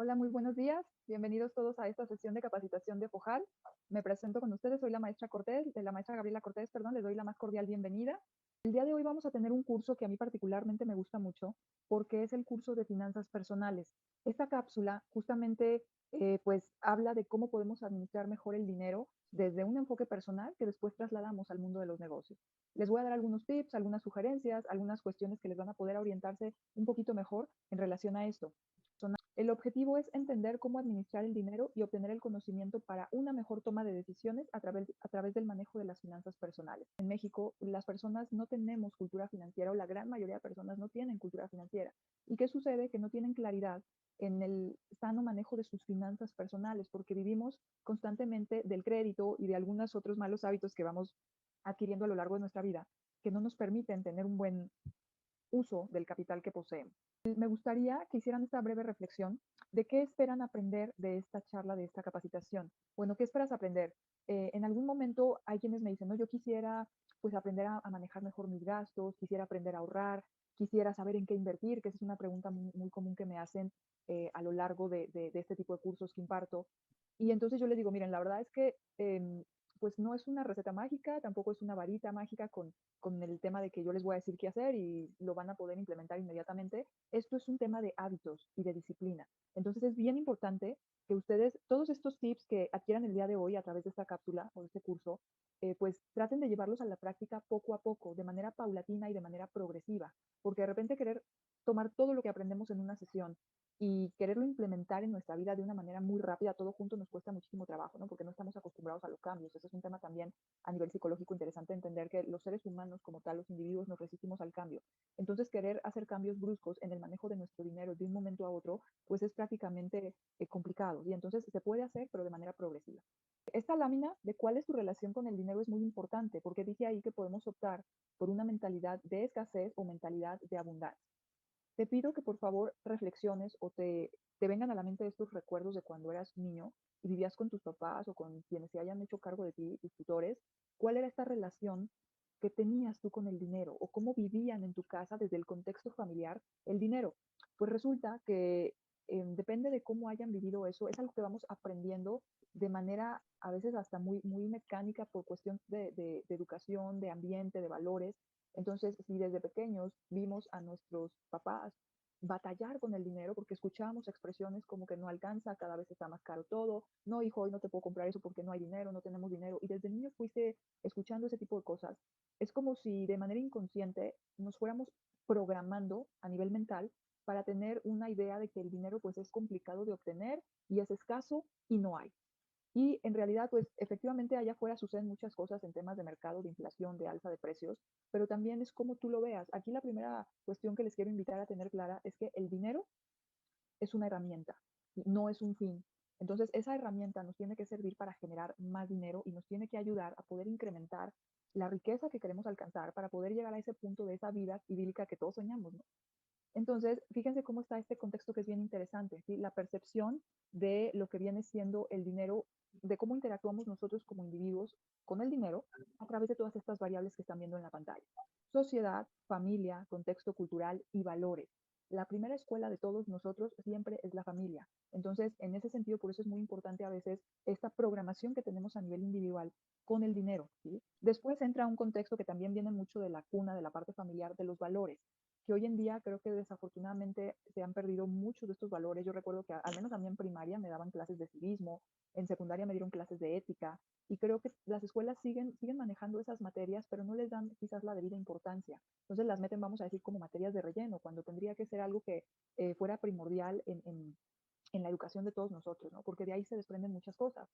Hola, muy buenos días. Bienvenidos todos a esta sesión de capacitación de FOJAL. Me presento con ustedes, soy la maestra Cortés, de la maestra Gabriela Cortés, perdón, les doy la más cordial bienvenida. El día de hoy vamos a tener un curso que a mí particularmente me gusta mucho porque es el curso de finanzas personales. Esta cápsula justamente pues habla de cómo podemos administrar mejor el dinero desde un enfoque personal que después trasladamos al mundo de los negocios. Les voy a dar algunos tips, algunas sugerencias, algunas cuestiones que les van a poder orientarse un poquito mejor en relación a esto. El objetivo es entender cómo administrar el dinero y obtener el conocimiento para una mejor toma de decisiones a través del manejo de las finanzas personales. En México, las personas no tenemos cultura financiera o la gran mayoría de personas no tienen cultura financiera. ¿Y qué sucede? Que no tienen claridad en el sano manejo de sus finanzas personales porque vivimos constantemente del crédito y de algunos otros malos hábitos que vamos adquiriendo a lo largo de nuestra vida que no nos permiten tener un buen uso del capital que poseemos. Me gustaría que hicieran esta breve reflexión de qué esperan aprender de esta charla, de esta capacitación. Bueno, ¿qué esperas aprender? En algún momento hay quienes me dicen, no, yo quisiera pues aprender a manejar mejor mis gastos, quisiera aprender a ahorrar, quisiera saber en qué invertir, que esa es una pregunta muy común que me hacen a lo largo de este tipo de cursos que imparto. Y entonces yo les digo, miren, la verdad es que pues no es una receta mágica, tampoco es una varita mágica con el tema de que yo les voy a decir qué hacer y lo van a poder implementar inmediatamente. Esto es un tema de hábitos y de disciplina. Entonces es bien importante que ustedes, todos estos tips que adquieran el día de hoy a través de esta cápsula o de este curso, pues traten de llevarlos a la práctica poco a poco, de manera paulatina y de manera progresiva, porque de repente querer tomar todo lo que aprendemos en una sesión y quererlo implementar en nuestra vida de una manera muy rápida, todo junto nos cuesta muchísimo trabajo, ¿no? Porque no estamos acostumbrados a los cambios. Ese es un tema también a nivel psicológico interesante entender que los seres humanos como tal, los individuos, nos resistimos al cambio. Entonces, querer hacer cambios bruscos en el manejo de nuestro dinero de un momento a otro, pues es prácticamente complicado. Y entonces se puede hacer, pero de manera progresiva. Esta lámina de cuál es tu relación con el dinero es muy importante porque dice ahí que podemos optar por una mentalidad de escasez o mentalidad de abundancia. Te pido que por favor reflexiones o te vengan a la mente estos recuerdos de cuando eras niño y vivías con tus papás o con quienes se hayan hecho cargo de ti, tus tutores. ¿Cuál era esta relación que tenías tú con el dinero o cómo vivían en tu casa desde el contexto familiar el dinero? Pues resulta que depende de cómo hayan vivido eso, es algo que vamos aprendiendo de manera a veces hasta muy mecánica por cuestión de educación, de ambiente, de valores. Entonces, si desde pequeños vimos a nuestros papás batallar con el dinero porque escuchábamos expresiones como que no alcanza, cada vez está más caro todo, no hijo, hoy no te puedo comprar eso porque no hay dinero, no tenemos dinero, y desde niño fuiste escuchando ese tipo de cosas, es como si de manera inconsciente nos fuéramos programando a nivel mental para tener una idea de que el dinero pues es complicado de obtener y es escaso y no hay. Y en realidad, pues efectivamente allá afuera suceden muchas cosas en temas de mercado, de inflación, de alza de precios, pero también es como tú lo veas. Aquí la primera cuestión que les quiero invitar a tener clara es que el dinero es una herramienta, no es un fin. Entonces, esa herramienta nos tiene que servir para generar más dinero y nos tiene que ayudar a poder incrementar la riqueza que queremos alcanzar para poder llegar a ese punto de esa vida idílica que todos soñamos, ¿no? Entonces, fíjense cómo está este contexto que es bien interesante, ¿sí? La percepción de lo que viene siendo el dinero, de cómo interactuamos nosotros como individuos con el dinero a través de todas estas variables que están viendo en la pantalla. Sociedad, familia, contexto cultural y valores. La primera escuela de todos nosotros siempre es la familia. Entonces, en ese sentido, por eso es muy importante a veces esta programación que tenemos a nivel individual con el dinero, ¿sí? Después entra un contexto que también viene mucho de la cuna, de la parte familiar, de los valores que hoy en día creo que desafortunadamente se han perdido muchos de estos valores. Yo recuerdo que al menos a mí en primaria me daban clases de civismo, en secundaria me dieron clases de ética, y creo que las escuelas siguen manejando esas materias, pero no les dan quizás la debida importancia. Entonces las meten, vamos a decir, como materias de relleno, cuando tendría que ser algo que fuera primordial en la educación de todos nosotros, ¿no? Porque de ahí se desprenden muchas cosas.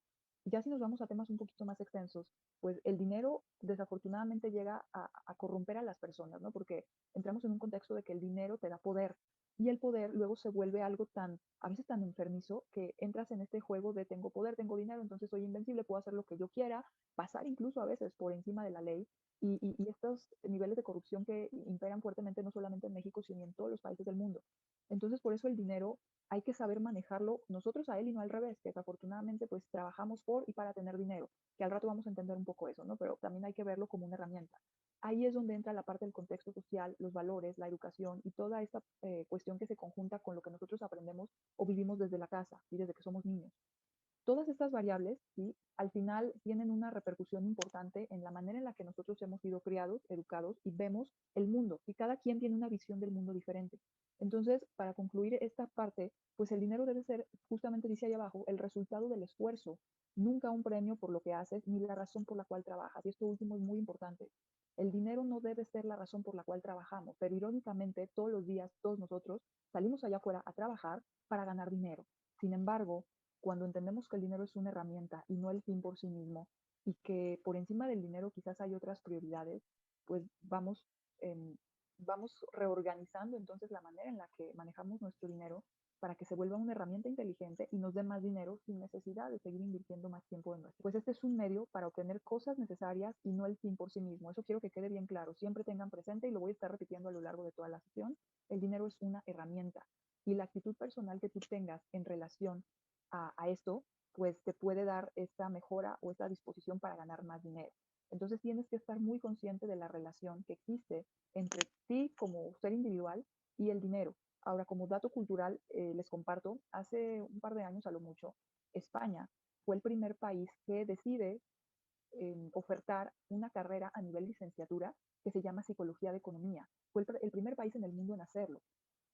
Ya si nos vamos a temas un poquito más extensos, pues el dinero desafortunadamente llega a corromper a las personas, ¿no? Porque entramos en un contexto de que el dinero te da poder y el poder luego se vuelve algo tan, a veces tan enfermizo, que entras en este juego de tengo poder, tengo dinero, entonces soy invencible, puedo hacer lo que yo quiera, pasar incluso a veces por encima de la ley y estos niveles de corrupción que imperan fuertemente no solamente en México, sino en todos los países del mundo. Entonces, por eso el dinero hay que saber manejarlo nosotros a él y no al revés, que desafortunadamente pues trabajamos por y para tener dinero, que al rato vamos a entender un poco eso, ¿no? Pero también hay que verlo como una herramienta. ahí es donde entra la parte del contexto social, los valores, la educación y toda esta cuestión que se conjunta con lo que nosotros aprendemos o vivimos desde la casa y desde que somos niños. Todas estas variables, ¿sí? Al final tienen una repercusión importante en la manera en la que nosotros hemos sido criados, educados y vemos el mundo. Y cada quien tiene una visión del mundo diferente. Entonces, para concluir esta parte, pues el dinero debe ser, justamente dice ahí abajo, el resultado del esfuerzo, nunca un premio por lo que haces ni la razón por la cual trabajas. Y esto último es muy importante. El dinero no debe ser la razón por la cual trabajamos, pero irónicamente todos los días, todos nosotros salimos allá afuera a trabajar para ganar dinero. Sin embargo, cuando entendemos que el dinero es una herramienta y no el fin por sí mismo, y que por encima del dinero quizás hay otras prioridades, pues em, vamos reorganizando entonces la manera en la que manejamos nuestro dinero para que se vuelva una herramienta inteligente y nos dé más dinero sin necesidad de seguir invirtiendo más tiempo en nuestro. Pues este es un medio para obtener cosas necesarias y no el fin por sí mismo. Eso quiero que quede bien claro. Siempre tengan presente y lo voy a estar repitiendo a lo largo de toda la sesión. El dinero es una herramienta y la actitud personal que tú tengas en relación a esto, pues te puede dar esta mejora o esta disposición para ganar más dinero. Entonces tienes que estar muy consciente de la relación que existe entre ti como ser individual y el dinero. Ahora, como dato cultural, les comparto, hace un par de años a lo mucho, España fue el primer país que decide ofertar una carrera a nivel licenciatura que se llama Psicología de Economía. Fue el primer país en el mundo en hacerlo.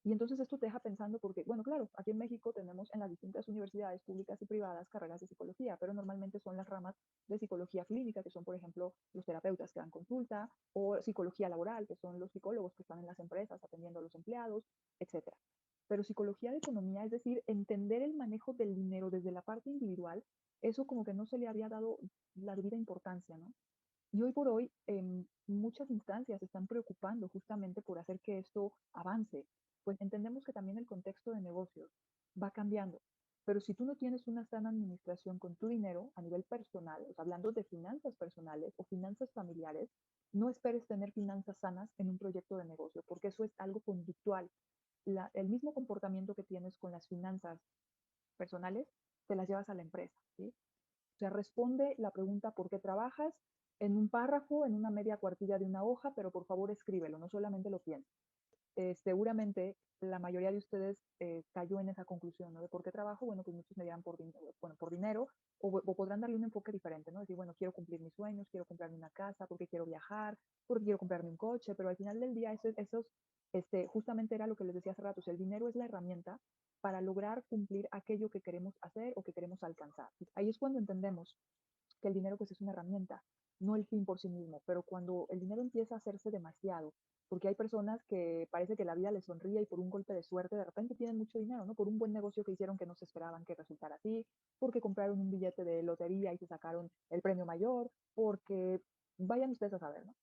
Y entonces esto te deja pensando porque, bueno, claro, aquí en México tenemos en las distintas universidades públicas y privadas carreras de psicología, pero normalmente son las ramas de psicología clínica, que son, por ejemplo, los terapeutas que dan consulta, o psicología laboral, que son los psicólogos que están en las empresas atendiendo a los empleados, etcétera. Pero psicología de economía, es decir, entender el manejo del dinero desde la parte individual, eso como que no se le había dado la debida importancia, ¿no? Y hoy por hoy, muchas instancias se están preocupando justamente por hacer que esto avance, pues entendemos que también el contexto de negocios va cambiando. Pero si tú no tienes una sana administración con tu dinero a nivel personal, o sea, hablando de finanzas personales o finanzas familiares, no esperes tener finanzas sanas en un proyecto de negocio, porque eso es algo conductual. El mismo comportamiento que tienes con las finanzas personales, te las llevas a la empresa, ¿sí? O sea, responde la pregunta ¿por qué trabajas? En un párrafo, en una media cuartilla de una hoja, pero por favor escríbelo, no solamente lo pienses. Seguramente la mayoría de ustedes cayó en esa conclusión, ¿no? De por qué trabajo, bueno, pues muchos me dirán bueno, por dinero, o podrán darle un enfoque diferente, ¿no? Decir, bueno, quiero cumplir mis sueños, quiero comprarme una casa, porque quiero viajar, porque quiero comprarme un coche, pero al final del día justamente era lo que les decía hace rato, o sea, el dinero es la herramienta para lograr cumplir aquello que queremos hacer o que queremos alcanzar. Ahí es cuando entendemos que el dinero pues es una herramienta, no el fin por sí mismo, pero cuando el dinero empieza a hacerse demasiado, porque hay personas que parece que la vida les sonríe y por un golpe de suerte de repente tienen mucho dinero, ¿no? Por un buen negocio que hicieron que no se esperaban que resultara así, porque compraron un billete de lotería y se sacaron el premio mayor, porque vayan ustedes a saber, ¿no?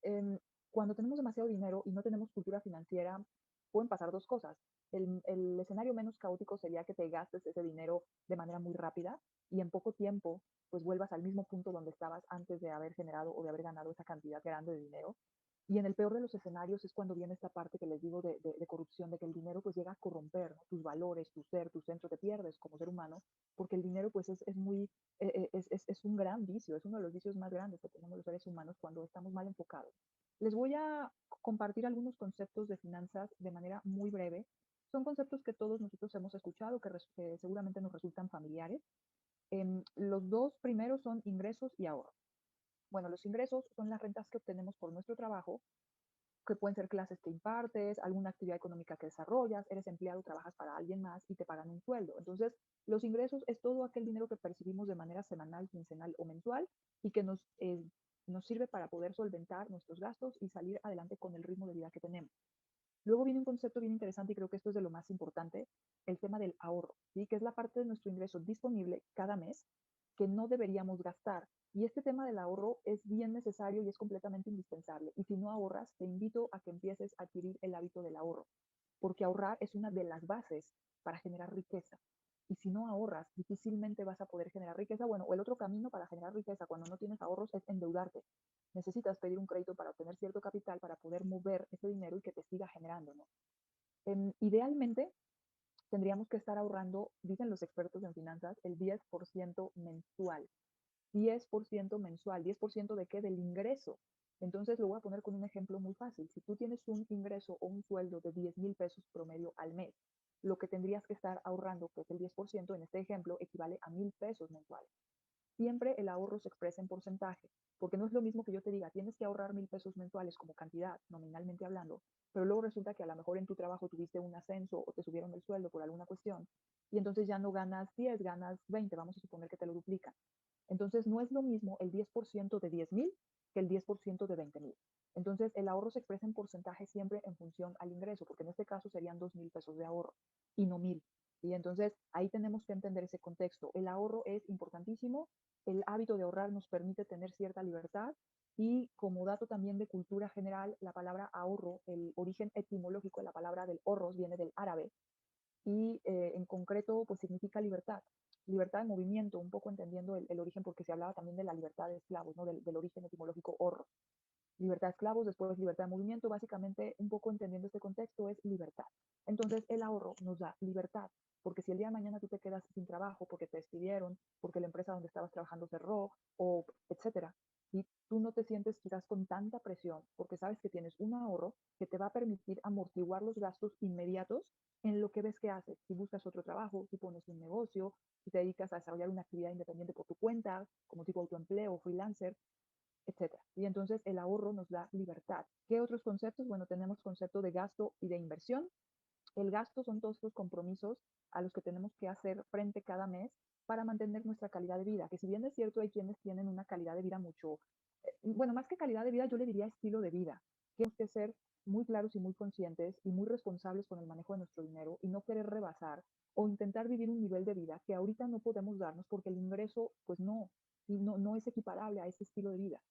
Em, Cuando tenemos demasiado dinero y no tenemos cultura financiera, pueden pasar dos cosas. El escenario menos caótico sería que te gastes ese dinero de manera muy rápida y en poco tiempo pues vuelvas al mismo punto donde estabas antes de haber generado o de haber ganado esa cantidad grande de dinero. Y en el peor de los escenarios es cuando viene esta parte que les digo de corrupción, de que el dinero pues llega a corromper, ¿no? Tus valores, tu ser, tu centro, te pierdes como ser humano, porque el dinero pues es muy, es un gran vicio, es uno de los vicios más grandes que tenemos los seres humanos cuando estamos mal enfocados. Les voy a compartir algunos conceptos de finanzas de manera muy breve. Son conceptos que todos nosotros hemos escuchado, que seguramente nos resultan familiares. Los dos primeros son ingresos y ahorros. Bueno, los ingresos son las rentas que obtenemos por nuestro trabajo, que pueden ser clases que impartes, alguna actividad económica que desarrollas, eres empleado, trabajas para alguien más y te pagan un sueldo. Entonces, los ingresos es todo aquel dinero que percibimos de manera semanal, quincenal o mensual y que nos sirve para poder solventar nuestros gastos y salir adelante con el ritmo de vida que tenemos. Luego viene un concepto bien interesante y creo que esto es de lo más importante, el tema del ahorro, ¿sí? Que es la parte de nuestro ingreso disponible cada mes que no deberíamos gastar. Y este tema del ahorro es bien necesario y es completamente indispensable. Y si no ahorras, te invito a que empieces a adquirir el hábito del ahorro, porque ahorrar es una de las bases para generar riqueza. Y si no ahorras, difícilmente vas a poder generar riqueza. Bueno, o el otro camino para generar riqueza cuando no tienes ahorros es endeudarte. Necesitas pedir un crédito para obtener cierto capital para poder mover ese dinero y que te siga generando, ¿no? Idealmente, tendríamos que estar ahorrando, dicen los expertos en finanzas, el 10% mensual. 10% mensual. ¿10% de qué? Del ingreso. Entonces lo voy a poner con un ejemplo muy fácil. Si tú tienes un ingreso o un sueldo de 10,000 pesos promedio al mes, lo que tendrías que estar ahorrando, que es el 10%, en este ejemplo, equivale a 1,000 pesos mensuales. Siempre el ahorro se expresa en porcentaje, porque no es lo mismo que yo te diga, tienes que ahorrar 1,000 pesos mensuales como cantidad, nominalmente hablando, pero luego resulta que a lo mejor en tu trabajo tuviste un ascenso o te subieron el sueldo por alguna cuestión, y entonces ya no ganas 10, ganas 20, vamos a suponer que te lo duplican. Entonces no es lo mismo el 10% de 10,000 que el 10% de 20,000. Entonces el ahorro se expresa en porcentaje siempre en función al ingreso, porque en este caso serían 2,000 pesos de ahorro y no 1,000. Y entonces ahí tenemos que entender ese contexto. El ahorro es importantísimo, el hábito de ahorrar nos permite tener cierta libertad y como dato también de cultura general, la palabra ahorro, el origen etimológico de la palabra del ahorros viene del árabe y en concreto pues significa libertad, libertad de movimiento, un poco entendiendo el origen porque se hablaba también de la libertad de esclavos, ¿no? Del origen etimológico ahorro. Libertad de esclavos, después libertad de movimiento, básicamente un poco entendiendo este contexto es libertad. Entonces el ahorro nos da libertad, porque si el día de mañana tú te quedas sin trabajo porque te despidieron, porque la empresa donde estabas trabajando cerró, o etcétera, y tú no te sientes quizás con tanta presión, porque sabes que tienes un ahorro que te va a permitir amortiguar los gastos inmediatos en lo que ves que haces. Si buscas otro trabajo, si pones un negocio, si te dedicas a desarrollar una actividad independiente por tu cuenta, como tipo autoempleo o freelancer, etcétera. Y entonces el ahorro nos da libertad. ¿Qué otros conceptos? Bueno, tenemos concepto de gasto y de inversión. El gasto son todos los compromisos a los que tenemos que hacer frente cada mes para mantener nuestra calidad de vida, que si bien es cierto hay quienes tienen una calidad de vida mucho, bueno, más que calidad de vida, yo le diría estilo de vida. Tenemos que ser muy claros y muy conscientes y muy responsables con el manejo de nuestro dinero y no querer rebasar o intentar vivir un nivel de vida que ahorita no podemos darnos porque el ingreso pues no es equiparable a ese estilo de vida.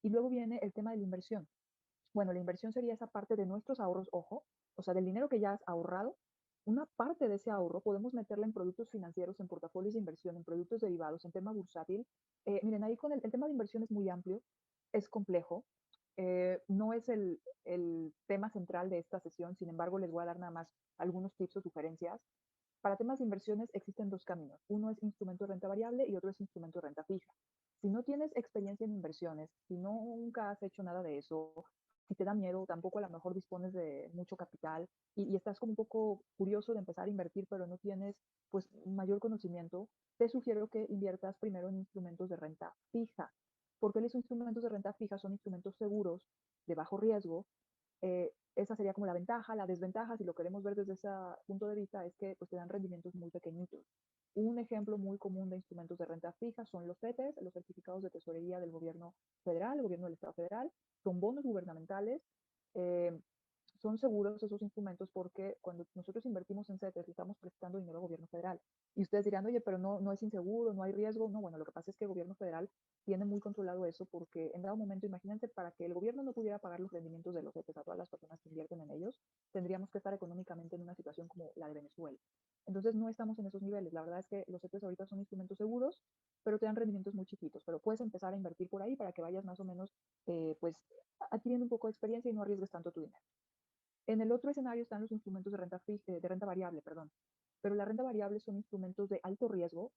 Y luego viene el tema de la inversión. Bueno, la inversión sería esa parte de nuestros ahorros, ojo, o sea, del dinero que ya has ahorrado, una parte de ese ahorro podemos meterla en productos financieros, en portafolios de inversión, en productos derivados, en tema bursátil. Miren, ahí con el tema de inversión es muy amplio, es complejo, no es el tema central de esta sesión, sin embargo, les voy a dar nada más algunos tips o sugerencias. Para temas de inversiones existen dos caminos. Uno es instrumento de renta variable y otro es instrumento de renta fija. Si no tienes experiencia en inversiones, si no, nunca has hecho nada de eso, si te da miedo, tampoco a lo mejor dispones de mucho capital y estás como un poco curioso de empezar a invertir, pero no tienes pues mayor conocimiento, te sugiero que inviertas primero en instrumentos de renta fija, porque los instrumentos de renta fija son instrumentos seguros, de bajo riesgo. Esa sería como la ventaja. La desventaja, si lo queremos ver desde ese punto de vista, es que pues, te dan rendimientos muy pequeñitos. Un ejemplo muy común de instrumentos de renta fija son los CETES, los certificados de tesorería del gobierno federal, el gobierno del Estado federal, son bonos gubernamentales. eh, Son seguros esos instrumentos porque cuando nosotros invertimos en CETES, le estamos prestando dinero al gobierno federal. Y ustedes dirán, oye, pero no es inseguro, no hay riesgo. No, bueno, lo que pasa es que el gobierno federal tiene muy controlado eso porque en dado momento, imagínense, para que el gobierno no pudiera pagar los rendimientos de los CETES a todas las personas que invierten en ellos, tendríamos que estar económicamente en una situación como la de Venezuela. Entonces no estamos en esos niveles. La verdad es que los CETES ahorita son instrumentos seguros, pero te dan rendimientos muy chiquitos. Pero puedes empezar a invertir por ahí para que vayas más o menos, pues, adquiriendo un poco de experiencia y no arriesgues tanto tu dinero. En el otro escenario están los instrumentos de renta variable, perdón. Pero la renta variable son instrumentos de alto riesgo,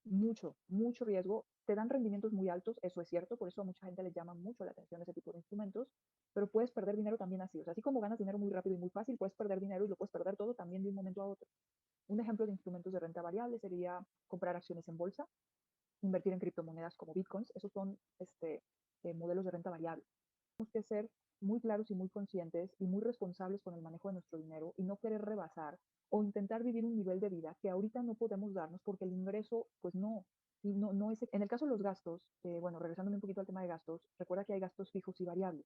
mucho riesgo. Te dan rendimientos muy altos, eso es cierto, por eso a mucha gente le llama mucho la atención ese tipo de instrumentos, pero puedes perder dinero también así. O sea, así como ganas dinero muy rápido y muy fácil, puedes perder dinero y lo puedes perder todo también de un momento a otro. Un ejemplo de instrumentos de renta variable sería comprar acciones en bolsa, invertir en criptomonedas como bitcoins. Esos son modelos de renta variable. Tenemos que ser muy claros y muy conscientes y muy responsables con el manejo de nuestro dinero y no querer rebasar o intentar vivir un nivel de vida que ahorita no podemos darnos porque el ingreso, pues no, y no es. En el caso de los gastos, bueno, regresándome un poquito al tema de gastos, recuerda que hay gastos fijos y variables.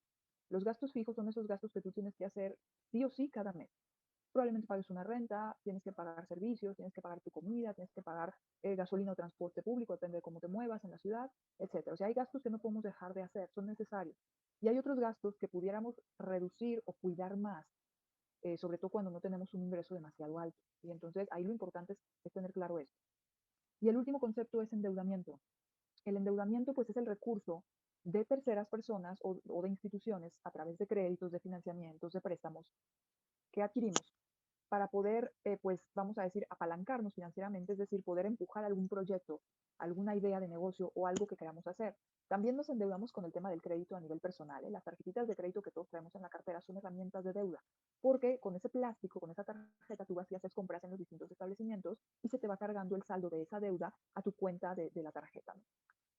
Los gastos fijos son esos gastos que tú tienes que hacer sí o sí cada mes. Probablemente pagues una renta, tienes que pagar servicios, tienes que pagar tu comida, tienes que pagar gasolina o transporte público, depende de cómo te muevas en la ciudad, etcétera. O sea, hay gastos que no podemos dejar de hacer, son necesarios. Y hay otros gastos que pudiéramos reducir o cuidar más, sobre todo cuando no tenemos un ingreso demasiado alto. Y entonces ahí lo importante es tener claro esto. Y el último concepto es endeudamiento. El endeudamiento pues es el recurso de terceras personas o de instituciones a través de créditos, de financiamientos, de préstamos que adquirimos para poder, pues vamos a decir, apalancarnos financieramente, es decir, poder empujar algún proyecto, alguna idea de negocio o algo que queramos hacer. También nos endeudamos con el tema del crédito a nivel personal. Las tarjetitas de crédito que todos traemos en la cartera son herramientas de deuda, porque con ese plástico, con esa tarjeta, tú vas y haces compras en los distintos establecimientos y se te va cargando el saldo de esa deuda a tu cuenta de la tarjeta, ¿no?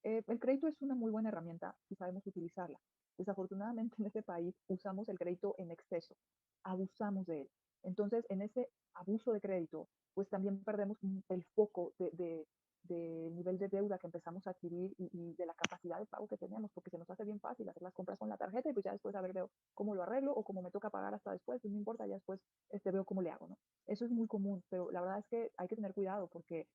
El crédito es una muy buena herramienta si sabemos utilizarla. Desafortunadamente en este país usamos el crédito en exceso, abusamos de él. Entonces, en ese abuso de crédito, pues también perdemos el foco del nivel de deuda que empezamos a adquirir y de la capacidad de pago que tenemos, porque se nos hace bien fácil hacer las compras con la tarjeta y pues ya después a ver veo cómo lo arreglo o como me toca pagar hasta después, pues no importa, ya después veo cómo le hago, ¿no? Eso es muy común, pero la verdad es que hay que tener cuidado porque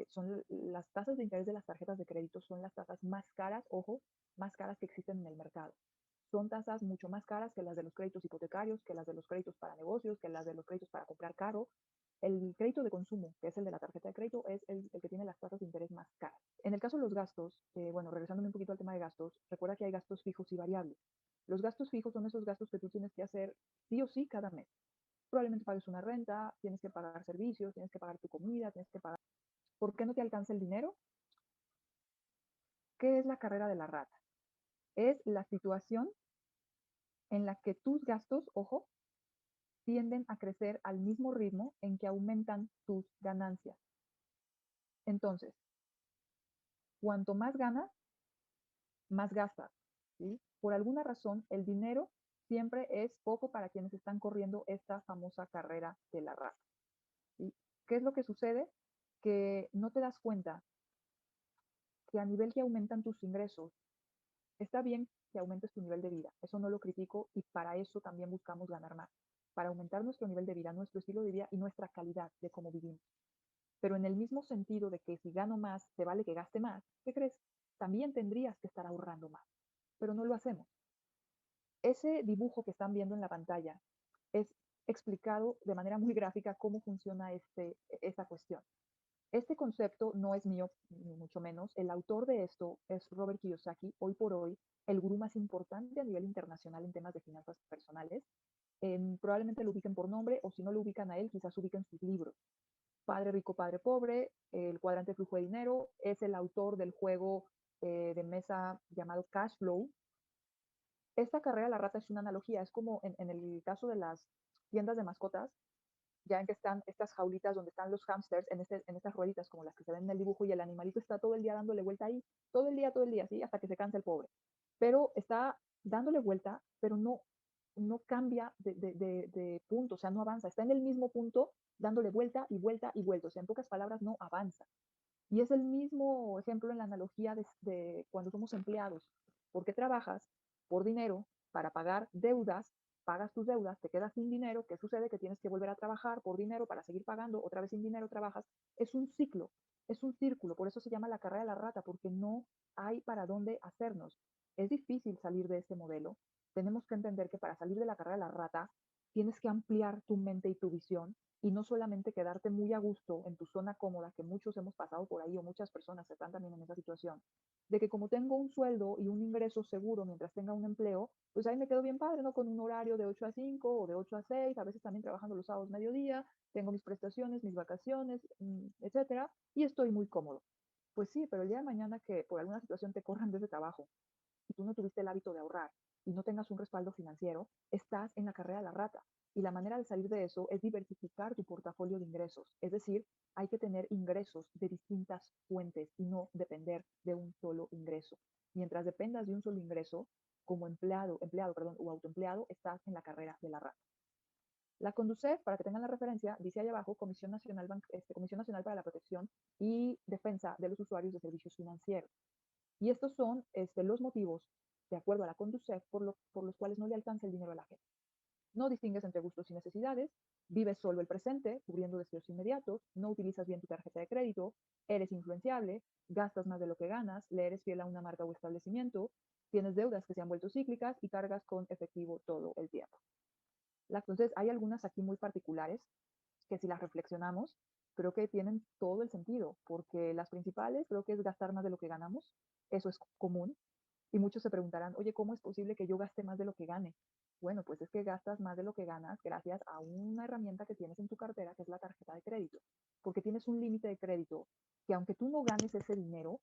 son las tasas de interés de las tarjetas de crédito son las tasas más caras, ojo, más caras que existen en el mercado. Son tasas mucho más caras que las de los créditos hipotecarios, que las de los créditos para negocios, que las de los créditos para comprar carro. El crédito de consumo, que es el de la tarjeta de crédito, es el que tiene las tasas de interés más caras. En el caso de los gastos, bueno, regresándome un poquito al tema de gastos, recuerda que hay gastos fijos y variables. Los gastos fijos son esos gastos que tú tienes que hacer sí o sí cada mes. Probablemente pagues una renta, tienes que pagar servicios, tienes que pagar tu comida, tienes que pagar. ¿Por qué no te alcanza el dinero? ¿Qué es la carrera de la rata? Es la situación en la que tus gastos, ojo, tienden a crecer al mismo ritmo en que aumentan tus ganancias. Entonces, cuanto más ganas, más gastas, ¿sí? Por alguna razón, el dinero siempre es poco para quienes están corriendo esta famosa carrera de la rata, ¿sí? ¿Qué es lo que sucede? Que no te das cuenta que a nivel que aumentan tus ingresos, está bien que aumentes tu nivel de vida, eso no lo critico y para eso también buscamos ganar más, para aumentar nuestro nivel de vida, nuestro estilo de vida y nuestra calidad de cómo vivimos. Pero en el mismo sentido de que si gano más, te vale que gaste más, ¿qué crees? También tendrías que estar ahorrando más, pero no lo hacemos. Ese dibujo que están viendo en la pantalla es explicado de manera muy gráfica cómo funciona esta cuestión. Este concepto no es mío, ni mucho menos. El autor de esto es Robert Kiyosaki, hoy por hoy el gurú más importante a nivel internacional en temas de finanzas personales. Probablemente lo ubiquen por nombre o si no lo ubican a él, quizás ubiquen sus libros. Padre Rico, Padre Pobre, El Cuadrante de Flujo de Dinero, es el autor del juego de mesa llamado Cash Flow. Esta carrera de la rata es una analogía, es como en el caso de las tiendas de mascotas, ya en que están estas jaulitas donde están los hamsters en estas rueditas como las que se ven en el dibujo y el animalito está todo el día dándole vuelta ahí, todo el día, ¿sí? Hasta que se cansa el pobre. Pero está dándole vuelta, pero no cambia de punto, o sea, no avanza, está en el mismo punto dándole vuelta y vuelta y vuelta, o sea, en pocas palabras, no avanza. Y es el mismo ejemplo en la analogía de cuando somos empleados. ¿Por qué trabajas? Por dinero, para pagar deudas, pagas tus deudas, te quedas sin dinero, ¿qué sucede? Que tienes que volver a trabajar por dinero para seguir pagando, otra vez sin dinero trabajas. Es un ciclo, es un círculo, por eso se llama la carrera de la rata, porque no hay para dónde hacernos. Es difícil salir de este modelo. Tenemos que entender que para salir de la carrera de la rata, tienes que ampliar tu mente y tu visión y no solamente quedarte muy a gusto en tu zona cómoda, que muchos hemos pasado por ahí o muchas personas están también en esa situación, de que como tengo un sueldo y un ingreso seguro mientras tenga un empleo, pues ahí me quedo bien padre, ¿no? Con un horario de 8 a 5 o de 8 a 6, a veces también trabajando los sábados mediodía, tengo mis prestaciones, mis vacaciones, etcétera, y estoy muy cómodo. Pues sí, pero el día de mañana que por alguna situación te corran de ese trabajo y tú no tuviste el hábito de ahorrar y no tengas un respaldo financiero, estás en la carrera de la rata. Y la manera de salir de eso es diversificar tu portafolio de ingresos. Es decir, hay que tener ingresos de distintas fuentes y no depender de un solo ingreso. Mientras dependas de un solo ingreso, como empleado, perdón, o autoempleado, estás en la carrera de la rata. La CONDUCEF, para que tengan la referencia, dice ahí abajo Comisión Nacional para la Protección y Defensa de los Usuarios de Servicios Financieros. Y estos son los motivos, de acuerdo a la CONDUCEF, por los cuales no le alcanza el dinero a la gente. No distingues entre gustos y necesidades, vives solo el presente, cubriendo deseos inmediatos, no utilizas bien tu tarjeta de crédito, eres influenciable, gastas más de lo que ganas, le eres fiel a una marca o establecimiento, tienes deudas que se han vuelto cíclicas y cargas con efectivo todo el tiempo. Entonces, hay algunas aquí muy particulares que si las reflexionamos, creo que tienen todo el sentido, porque las principales creo que es gastar más de lo que ganamos, eso es común, y muchos se preguntarán, oye, ¿cómo es posible que yo gaste más de lo que gane? Bueno, pues es que gastas más de lo que ganas gracias a una herramienta que tienes en tu cartera, que es la tarjeta de crédito, porque tienes un límite de crédito que aunque tú no ganes ese dinero,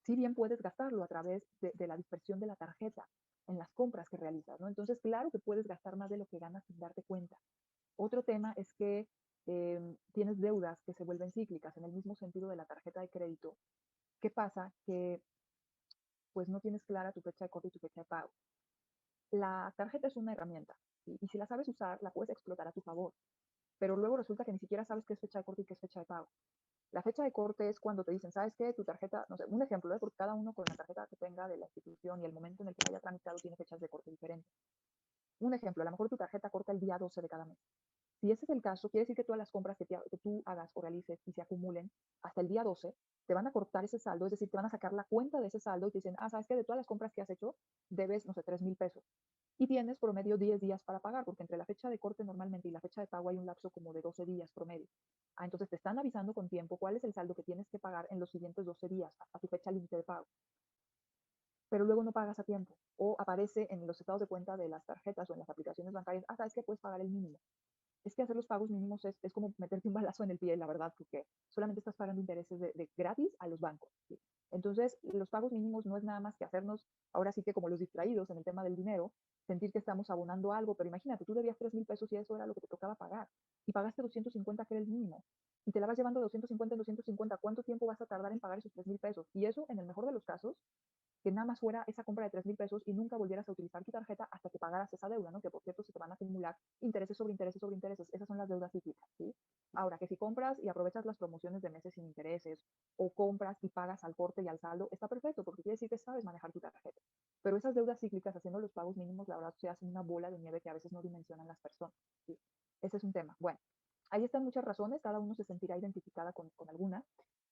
si bien puedes gastarlo a través de la dispersión de la tarjeta en las compras que realizas, ¿no? Entonces, claro que puedes gastar más de lo que ganas sin darte cuenta. Otro tema es que tienes deudas que se vuelven cíclicas en el mismo sentido de la tarjeta de crédito. ¿Qué pasa? Que pues no tienes clara tu fecha de corte y tu fecha de pago. La tarjeta es una herramienta, ¿sí? Y si la sabes usar, la puedes explotar a tu favor, pero luego resulta que ni siquiera sabes qué es fecha de corte y qué es fecha de pago. La fecha de corte es cuando te dicen, ¿sabes qué? Tu tarjeta, no sé, un ejemplo, porque cada uno con la tarjeta que tenga de la institución y el momento en el que haya tramitado tiene fechas de corte diferentes. Un ejemplo, a lo mejor tu tarjeta corta el día 12 de cada mes. Si ese es el caso, quiere decir que todas las compras que tú hagas o realices y se acumulen hasta el día 12, te van a cortar ese saldo, es decir, te van a sacar la cuenta de ese saldo y te dicen, ¿sabes qué? De todas las compras que has hecho, debes, no sé, 3,000 pesos. Y tienes promedio 10 días para pagar, porque entre la fecha de corte normalmente y la fecha de pago hay un lapso como de 12 días promedio. Entonces te están avisando con tiempo cuál es el saldo que tienes que pagar en los siguientes 12 días a tu fecha límite de pago. Pero luego no pagas a tiempo o aparece en los estados de cuenta de las tarjetas o en las aplicaciones bancarias, sabes que puedes pagar el mínimo. Es que hacer los pagos mínimos es como meterte un balazo en el pie, la verdad, porque solamente estás pagando intereses de gratis a los bancos, ¿sí? Entonces, los pagos mínimos no es nada más que hacernos, ahora sí que como los distraídos en el tema del dinero, sentir que estamos abonando algo, pero imagínate, tú debías 3,000 pesos y eso era lo que te tocaba pagar, y pagaste 250 que era el mínimo, y te la vas llevando de 250 en 250, ¿cuánto tiempo vas a tardar en pagar esos 3,000 pesos? Y eso, en el mejor de los casos, que nada más fuera esa compra de 3,000 pesos y nunca volvieras a utilizar tu tarjeta hasta que pagaras esa deuda, ¿no? Que por cierto se te van a acumular intereses sobre intereses sobre intereses. Esas son las deudas cíclicas, ¿sí? Ahora, que si compras y aprovechas las promociones de meses sin intereses o compras y pagas al corte y al saldo, está perfecto porque quiere decir que sabes manejar tu tarjeta. Pero esas deudas cíclicas, haciendo los pagos mínimos, la verdad se hacen una bola de nieve que a veces no dimensionan las personas, ¿sí? Ese es un tema. Bueno, ahí están muchas razones, cada uno se sentirá identificada con alguna.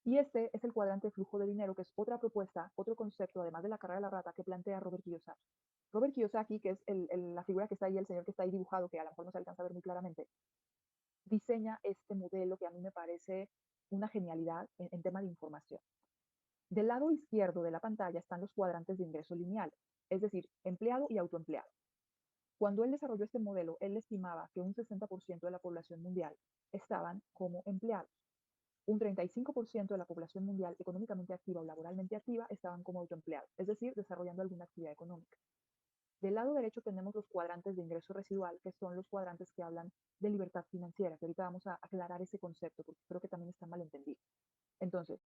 Y este es el cuadrante flujo de dinero, que es otra propuesta, otro concepto, además de la carrera de la rata, que plantea Robert Kiyosaki. Robert Kiyosaki, que es la figura que está ahí, el señor que está ahí dibujado, que a lo mejor no se alcanza a ver muy claramente, diseña este modelo que a mí me parece una genialidad en tema de información. Del lado izquierdo de la pantalla están los cuadrantes de ingreso lineal, es decir, empleado y autoempleado. Cuando él desarrolló este modelo, él estimaba que un 60% de la población mundial estaban como empleados. Un 35% de la población mundial económicamente activa o laboralmente activa estaban como autoempleados, es decir, desarrollando alguna actividad económica. Del lado derecho tenemos los cuadrantes de ingreso residual, que son los cuadrantes que hablan de libertad financiera, que ahorita vamos a aclarar ese concepto porque creo que también está mal entendido. Entonces,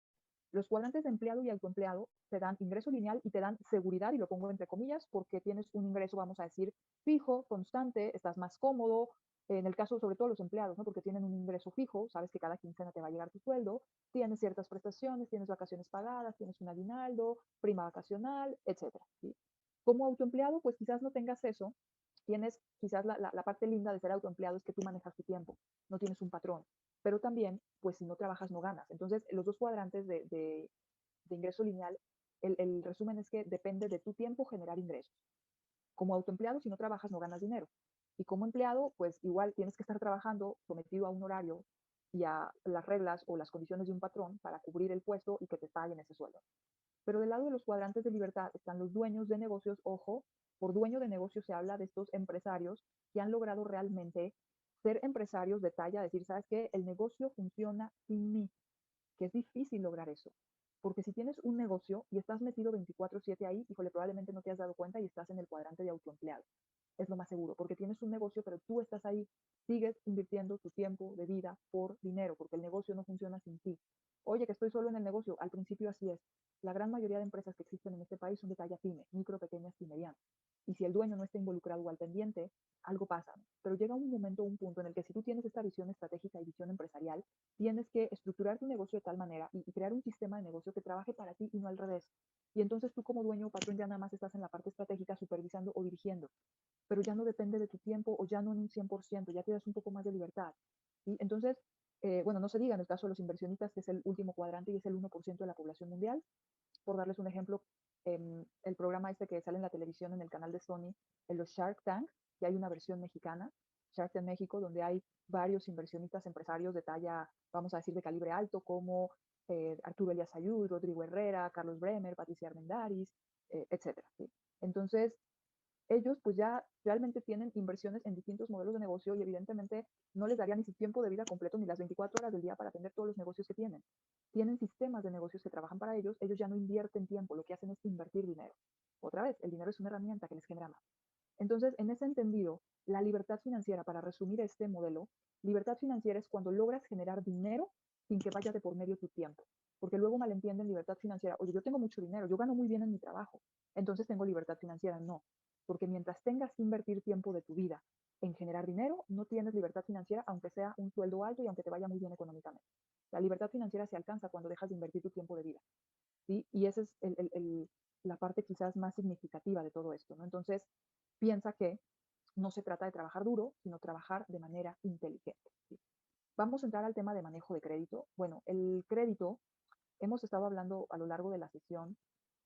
los cuadrantes de empleado y autoempleado te dan ingreso lineal y te dan seguridad, y lo pongo entre comillas, porque tienes un ingreso, vamos a decir, fijo, constante, estás más cómodo, en el caso sobre todo los empleados, ¿no? Porque tienen un ingreso fijo, sabes que cada quincena te va a llegar tu sueldo, tienes ciertas prestaciones, tienes vacaciones pagadas, tienes un aguinaldo, prima vacacional, etcétera, ¿sí? Como autoempleado, pues quizás no tengas eso, tienes quizás la parte linda de ser autoempleado es que tú manejas tu tiempo, no tienes un patrón, pero también, pues si no trabajas no ganas. Entonces, los dos cuadrantes de ingreso lineal, el resumen es que depende de tu tiempo generar ingresos. Como autoempleado, si no trabajas no ganas dinero. Y como empleado, pues igual tienes que estar trabajando sometido a un horario y a las reglas o las condiciones de un patrón para cubrir el puesto y que te paguen ese sueldo. Pero del lado de los cuadrantes de libertad están los dueños de negocios. Ojo, por dueño de negocios se habla de estos empresarios que han logrado realmente ser empresarios de talla, decir, ¿sabes qué? El negocio funciona sin mí, que es difícil lograr eso. Porque si tienes un negocio y estás metido 24/7 ahí, híjole, probablemente no te has dado cuenta y estás en el cuadrante de autoempleado. Es lo más seguro, porque tienes un negocio, pero tú estás ahí, sigues invirtiendo tu tiempo de vida por dinero, porque el negocio no funciona sin ti. Oye, que estoy solo en el negocio, al principio así es. La gran mayoría de empresas que existen en este país son de talla pyme, micro, pequeñas y medianas. Y si el dueño no está involucrado o al pendiente, algo pasa. Pero llega un momento, un punto en el que si tú tienes esta visión estratégica y visión empresarial, tienes que estructurar tu negocio de tal manera y crear un sistema de negocio que trabaje para ti y no al revés. Y entonces tú como dueño o patrón ya nada más estás en la parte estratégica supervisando o dirigiendo, pero ya no depende de tu tiempo o ya no en un 100%, ya te das un poco más de libertad. ¿Sí? Entonces, bueno, no se diga en el caso de los inversionistas, que es el último cuadrante y es el 1% de la población mundial. Por darles un ejemplo, el programa este que sale en la televisión en el canal de Sony, en los Shark Tank, que hay una versión mexicana, Shark Tank México, donde hay varios inversionistas empresarios de talla, vamos a decir, de calibre alto, como Arturo Elías Ayud, Rodrigo Herrera, Carlos Bremer, Patricia Armendáriz, etcétera. ¿Sí? Entonces, ellos pues ya realmente tienen inversiones en distintos modelos de negocio y evidentemente no les daría ni su tiempo de vida completo ni las 24 horas del día para atender todos los negocios que tienen. Tienen sistemas de negocios que trabajan para ellos ya no invierten tiempo, lo que hacen es invertir dinero. Otra vez, el dinero es una herramienta que les genera más. Entonces, en ese entendido, la libertad financiera, para resumir este modelo, libertad financiera es cuando logras generar dinero sin que vaya de por medio tu tiempo. Porque luego malentienden libertad financiera. Oye, yo tengo mucho dinero, yo gano muy bien en mi trabajo, entonces tengo libertad financiera. No, porque mientras tengas que invertir tiempo de tu vida en generar dinero, no tienes libertad financiera, aunque sea un sueldo alto y aunque te vaya muy bien económicamente. La libertad financiera se alcanza cuando dejas de invertir tu tiempo de vida. ¿Sí? Y esa es la parte quizás más significativa de todo esto, ¿no? Entonces, piensa que no se trata de trabajar duro, sino trabajar de manera inteligente. ¿Sí? Vamos a entrar al tema de manejo de crédito. Bueno, el crédito, hemos estado hablando a lo largo de la sesión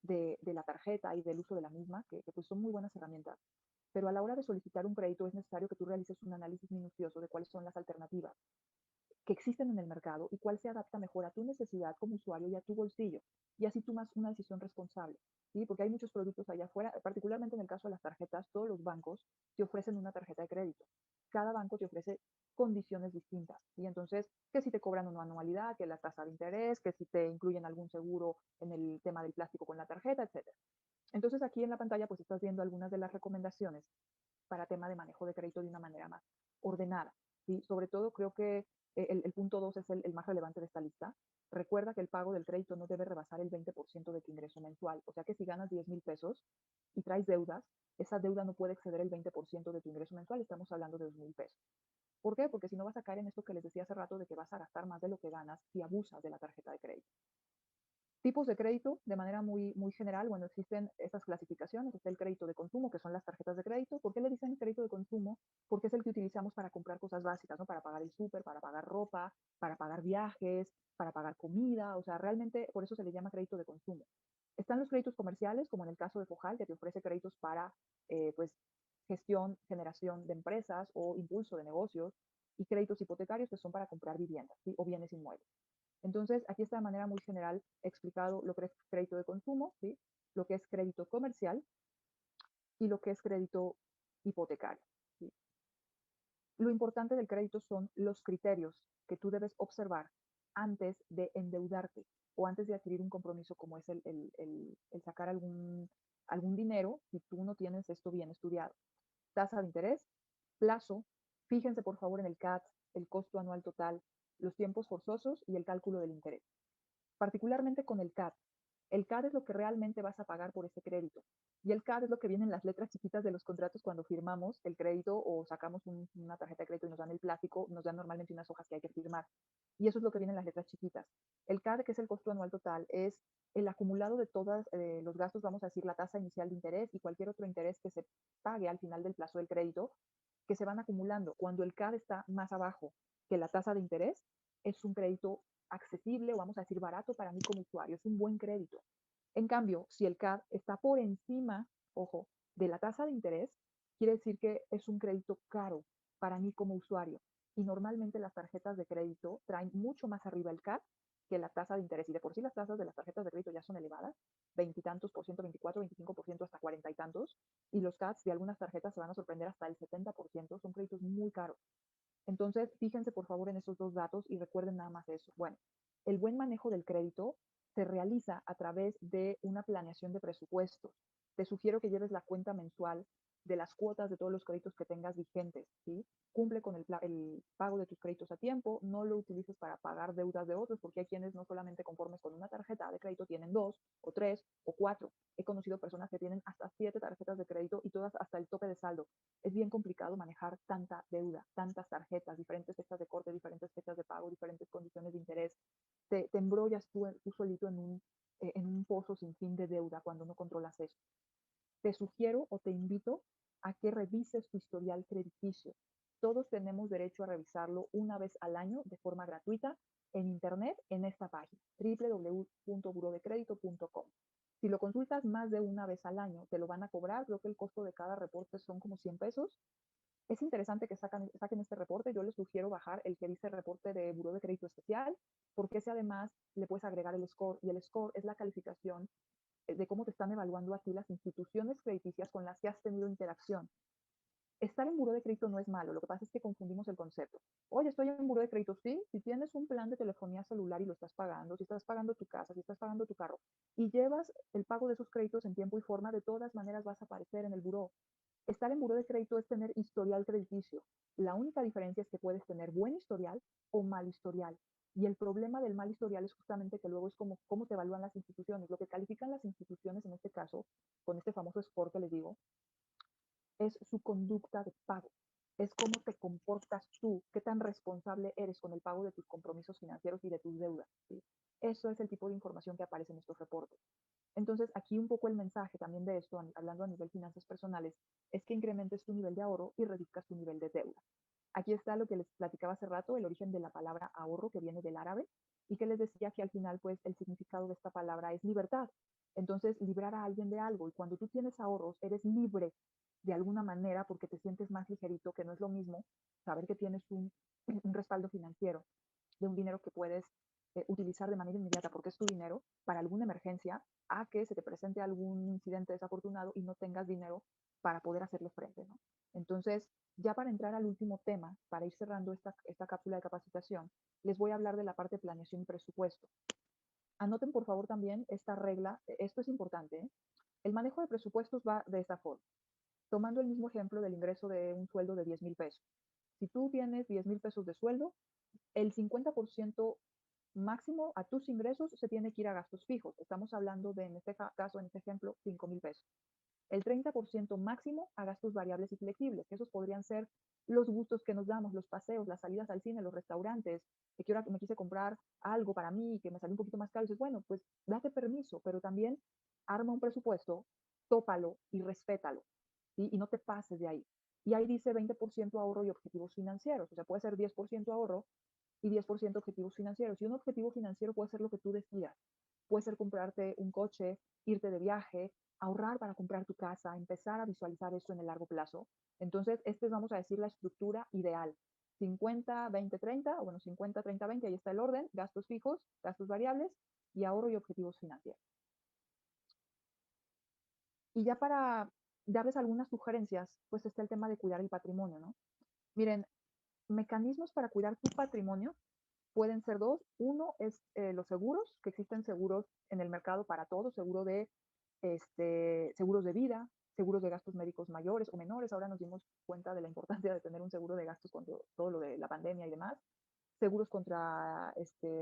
de la tarjeta y del uso de la misma, que pues son muy buenas herramientas, pero a la hora de solicitar un crédito es necesario que tú realices un análisis minucioso de cuáles son las alternativas que existen en el mercado y cuál se adapta mejor a tu necesidad como usuario y a tu bolsillo. Y así tomas una decisión responsable, ¿sí? Porque hay muchos productos allá afuera, particularmente en el caso de las tarjetas, todos los bancos te ofrecen una tarjeta de crédito. Cada banco te ofrece condiciones distintas. Y entonces, que si te cobran una anualidad, que la tasa de interés, que si te incluyen algún seguro en el tema del plástico con la tarjeta, etcétera. Entonces, aquí en la pantalla, pues estás viendo algunas de las recomendaciones para tema de manejo de crédito de una manera más ordenada. ¿Sí? Sobre todo creo que el punto 2 es el más relevante de esta lista. Recuerda que el pago del crédito no debe rebasar el 20% de tu ingreso mensual. O sea que si ganas 10,000 pesos y traes deudas, esa deuda no puede exceder el 20% de tu ingreso mensual. Estamos hablando de 2,000 pesos. ¿Por qué? Porque si no vas a caer en esto que les decía hace rato de que vas a gastar más de lo que ganas si abusas de la tarjeta de crédito. Tipos de crédito, de manera muy general, bueno, existen estas clasificaciones. Está el crédito de consumo, que son las tarjetas de crédito. ¿Por qué le dicen crédito de consumo? Porque es el que utilizamos para comprar cosas básicas, ¿no? Para pagar el súper, para pagar ropa, para pagar viajes, para pagar comida. O sea, realmente por eso se le llama crédito de consumo. Están los créditos comerciales, como en el caso de Fojal, que te ofrece créditos para, pues, gestión, generación de empresas o impulso de negocios, y créditos hipotecarios, que son para comprar viviendas, ¿sí? O bienes inmuebles. Entonces, aquí está de manera muy general explicado lo que es crédito de consumo, ¿sí? Lo que es crédito comercial y lo que es crédito hipotecario. ¿Sí? Lo importante del crédito son los criterios que tú debes observar antes de endeudarte o antes de adquirir un compromiso como es el sacar algún dinero si tú no tienes esto bien estudiado. Tasa de interés, plazo, fíjense por favor en el CAT, el costo anual total, los tiempos forzosos y el cálculo del interés. Particularmente con el CAD. El CAD es lo que realmente vas a pagar por ese crédito. Y el CAD es lo que viene en las letras chiquitas de los contratos cuando firmamos el crédito o sacamos una tarjeta de crédito y nos dan el plástico, nos dan normalmente unas hojas que hay que firmar. Y eso es lo que viene en las letras chiquitas. El CAD, que es el costo anual total, es el acumulado de todos los gastos, vamos a decir, la tasa inicial de interés y cualquier otro interés que se pague al final del plazo del crédito, que se van acumulando. Cuando el CAD está más abajo que la tasa de interés, es un crédito accesible o vamos a decir barato para mí como usuario, es un buen crédito. En cambio, si el CAD está por encima, ojo, de la tasa de interés, quiere decir que es un crédito caro para mí como usuario. Y normalmente las tarjetas de crédito traen mucho más arriba el CAD que la tasa de interés. Y de por sí las tasas de las tarjetas de crédito ya son elevadas, veintitantos por ciento, 24, 25%, hasta 40 y tantos. Y los CADs de algunas tarjetas se van a sorprender hasta el 70%. Son créditos muy caros. Entonces, fíjense por favor en esos dos datos y recuerden nada más eso. Bueno, el buen manejo del crédito se realiza a través de una planeación de presupuestos. Te sugiero que lleves la cuenta mensual de las cuotas de todos los créditos que tengas vigentes, ¿sí? Cumple con el pago de tus créditos a tiempo, no lo utilices para pagar deudas de otros, porque hay quienes no solamente conformes con una tarjeta de crédito tienen dos o tres o cuatro. He conocido personas que tienen hasta 7 tarjetas de crédito y todas hasta el tope de saldo. Es bien complicado manejar tanta deuda, tantas tarjetas, diferentes fechas de corte, diferentes fechas de pago, diferentes condiciones de interés. Te embrollas tú solito en un pozo sin fin de deuda cuando no controlas eso. Te sugiero o te invito a que revises tu historial crediticio. Todos tenemos derecho a revisarlo una vez al año de forma gratuita en internet en esta página, www.burodecredito.com. Si lo consultas más de una vez al año, te lo van a cobrar. Creo que el costo de cada reporte son como 100 pesos. Es interesante que saquen este reporte. Yo les sugiero bajar el que dice reporte de Buró de Crédito Especial, porque ese además le puedes agregar el score, y el score es la calificación de cómo te están evaluando a ti las instituciones crediticias con las que has tenido interacción. Estar en buró de crédito no es malo, lo que pasa es que confundimos el concepto. Oye, estoy en buró de crédito, sí, si tienes un plan de telefonía celular y lo estás pagando, si estás pagando tu casa, si estás pagando tu carro y llevas el pago de esos créditos en tiempo y forma, de todas maneras vas a aparecer en el buró. Estar en buró de crédito es tener historial crediticio. La única diferencia es que puedes tener buen historial o mal historial. Y el problema del mal historial es justamente que luego es como cómo te evalúan las instituciones. Lo que califican las instituciones en este caso, con este famoso score que les digo, es su conducta de pago. Es cómo te comportas tú, qué tan responsable eres con el pago de tus compromisos financieros y de tus deudas. ¿Sí? Eso es el tipo de información que aparece en estos reportes. Entonces, aquí un poco el mensaje también de esto, hablando a nivel finanzas personales, es que incrementes tu nivel de ahorro y reduzcas tu nivel de deuda. Aquí está lo que les platicaba hace rato, el origen de la palabra ahorro, que viene del árabe, y que les decía que al final, pues, el significado de esta palabra es libertad. Entonces, librar a alguien de algo. Y cuando tú tienes ahorros, eres libre de alguna manera porque te sientes más ligerito, que no es lo mismo saber que tienes un respaldo financiero de un dinero que puedes utilizar de manera inmediata porque es tu dinero para alguna emergencia, a que se te presente algún incidente desafortunado y no tengas dinero para poder hacerle frente, ¿no? Entonces, ya para entrar al último tema, para ir cerrando esta cápsula de capacitación, les voy a hablar de la parte de planeación y presupuesto. Anoten por favor también esta regla, esto es importante, ¿eh? El manejo de presupuestos va de esta forma, tomando el mismo ejemplo del ingreso de un sueldo de 10,000 pesos. Si tú tienes 10,000 pesos de sueldo, el 50% máximo a tus ingresos se tiene que ir a gastos fijos. Estamos hablando de, en este caso, en este ejemplo, 5,000 pesos. El 30% máximo a gastos variables y flexibles, que esos podrían ser los gustos que nos damos, los paseos, las salidas al cine, los restaurantes, que quiero, me quise comprar algo para mí y que me salió un poquito más caro. Y dices, bueno, pues date permiso, pero también arma un presupuesto, tópalo y respétalo, ¿sí? Y no te pases de ahí. Y ahí dice 20% ahorro y objetivos financieros, o sea, puede ser 10% ahorro y 10% objetivos financieros. Y un objetivo financiero puede ser lo que tú decidas. Puede ser comprarte un coche, irte de viaje, ahorrar para comprar tu casa, empezar a visualizar eso en el largo plazo. Entonces, esta es, vamos a decir, la estructura ideal. 50, 20, 30, o bueno, 50, 30, 20, ahí está el orden, gastos fijos, gastos variables y ahorro y objetivos financieros. Y ya para darles algunas sugerencias, pues está el tema de cuidar el patrimonio, ¿no? Miren, mecanismos para cuidar tu patrimonio pueden ser dos. Uno es los seguros, que existen seguros en el mercado para todo, seguros de vida, seguros de gastos médicos mayores o menores. Ahora nos dimos cuenta de la importancia de tener un seguro de gastos con todo lo de la pandemia y demás. Seguros contra,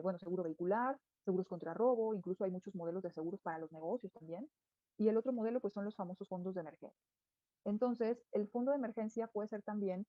bueno, seguro vehicular, seguros contra robo, incluso hay muchos modelos de seguros para los negocios también. Y el otro modelo, pues, son los famosos fondos de emergencia. Entonces, el fondo de emergencia puede ser también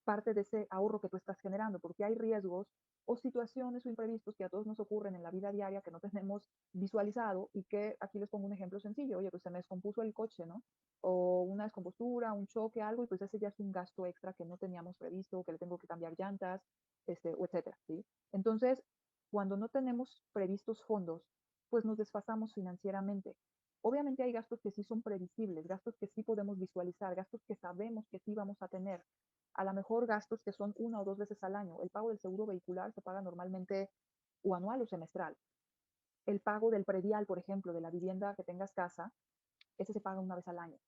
parte de ese ahorro que tú estás generando, porque hay riesgos o situaciones o imprevistos que a todos nos ocurren en la vida diaria que no tenemos visualizado y que aquí les pongo un ejemplo sencillo. Oye, pues se me descompuso el coche, ¿no? O una descompostura, un choque, algo, y pues ese ya es un gasto extra que no teníamos previsto, que le tengo que cambiar llantas, o etcétera, ¿sí? Entonces, cuando no tenemos previstos fondos, pues nos desfasamos financieramente. Obviamente hay gastos que sí son previsibles, gastos que sí podemos visualizar, gastos que sabemos que sí vamos a tener, a lo mejor gastos que son una o dos veces al año. El pago del seguro vehicular se paga normalmente o anual o semestral. El pago del predial, por ejemplo, de la vivienda que tengas casa, ese se paga una vez al año.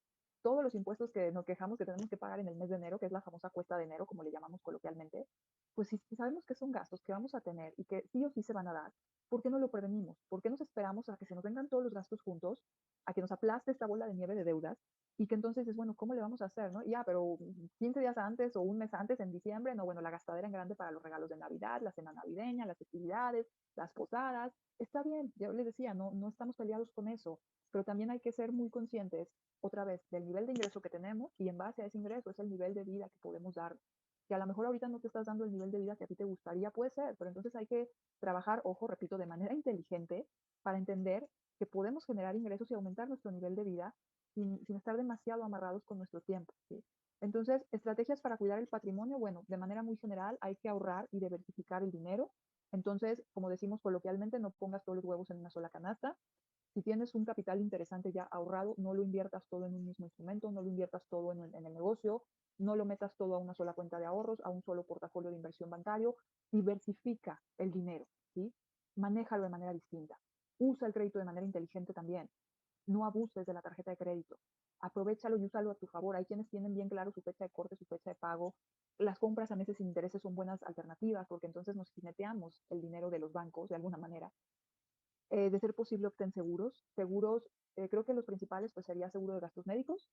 Todos los impuestos que nos quejamos que tenemos que pagar en el mes de enero, que es la famosa cuesta de enero, como le llamamos coloquialmente, pues si sabemos que son gastos que vamos a tener y que sí o sí se van a dar, ¿por qué no lo prevenimos? ¿Por qué nos esperamos a que se nos vengan todos los gastos juntos, a que nos aplaste esta bola de nieve de deudas y que entonces es, bueno, ¿cómo le vamos a hacer? ¿No? Ya, pero 15 días antes o un mes antes, en diciembre, no, bueno, la gastadera en grande para los regalos de Navidad, la cena navideña, las festividades, las posadas, está bien, ya les decía, no estamos peleados con eso, pero también hay que ser muy conscientes, otra vez, del nivel de ingreso que tenemos y en base a ese ingreso es el nivel de vida que podemos dar. Que a lo mejor ahorita no te estás dando el nivel de vida que a ti te gustaría, puede ser, pero entonces hay que trabajar, ojo, repito, de manera inteligente para entender que podemos generar ingresos y aumentar nuestro nivel de vida sin estar demasiado amarrados con nuestro tiempo, ¿sí? Entonces, estrategias para cuidar el patrimonio, bueno, de manera muy general hay que ahorrar y diversificar el dinero. Entonces, como decimos coloquialmente, no pongas todos los huevos en una sola canasta. Si tienes un capital interesante ya ahorrado, no lo inviertas todo en un mismo instrumento, no lo inviertas todo en el negocio, no lo metas todo a una sola cuenta de ahorros, a un solo portafolio de inversión bancario. Diversifica el dinero, ¿sí? Manéjalo de manera distinta. Usa el crédito de manera inteligente también. no abuses de la tarjeta de crédito. Aprovechalo y úsalo a tu favor. Hay quienes tienen bien claro su fecha de corte, su fecha de pago. Las compras a meses sin intereses son buenas alternativas porque entonces nos jineteamos el dinero de los bancos de alguna manera. De ser posible, obtén seguros. Seguros, creo que los principales pues sería seguro de gastos médicos.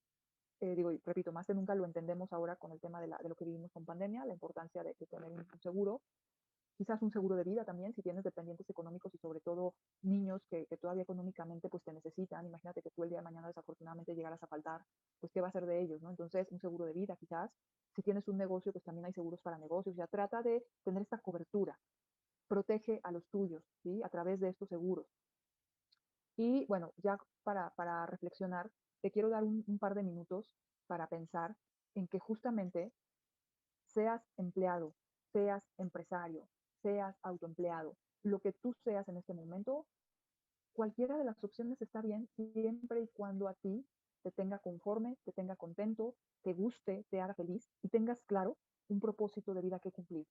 Digo, y repito, más que nunca lo entendemos ahora con el tema de lo que vivimos con pandemia, la importancia de tener un seguro. Quizás un seguro de vida también, si tienes dependientes económicos y sobre todo niños que todavía económicamente pues te necesitan. Imagínate que tú el día de mañana desafortunadamente llegaras a faltar, pues qué va a ser de ellos, ¿no? Entonces, un seguro de vida quizás. Si tienes un negocio, pues también hay seguros para negocios. O sea, trata de tener esta cobertura. Protege a los tuyos, ¿sí? A través de estos seguros. Y bueno, ya para reflexionar, te quiero dar un par de minutos para pensar en que justamente seas empleado, seas empresario, seas autoempleado, lo que tú seas en este momento, cualquiera de las opciones está bien siempre y cuando a ti te tenga conforme, te tenga contento, te guste, te haga feliz y tengas claro un propósito de vida que cumplir.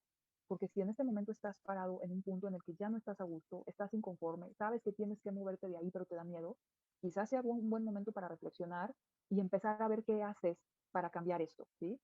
Porque si en este momento estás parado en un punto en el que ya no estás a gusto, estás inconforme, sabes que tienes que moverte de ahí, pero te da miedo, quizás sea un buen momento para reflexionar y empezar a ver qué haces para cambiar esto, ¿sí?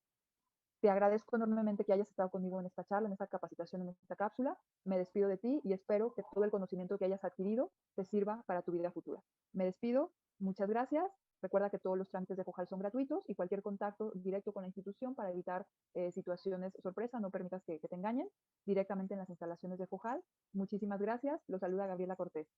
Te agradezco enormemente que hayas estado conmigo en esta charla, en esta capacitación, en esta cápsula. Me despido de ti y espero que todo el conocimiento que hayas adquirido te sirva para tu vida futura. Me despido, muchas gracias. Recuerda que todos los trámites de FOJAL son gratuitos y cualquier contacto directo con la institución para evitar situaciones sorpresa, no permitas que te engañen directamente en las instalaciones de FOJAL. Muchísimas gracias. Los saluda Gabriela Cortés.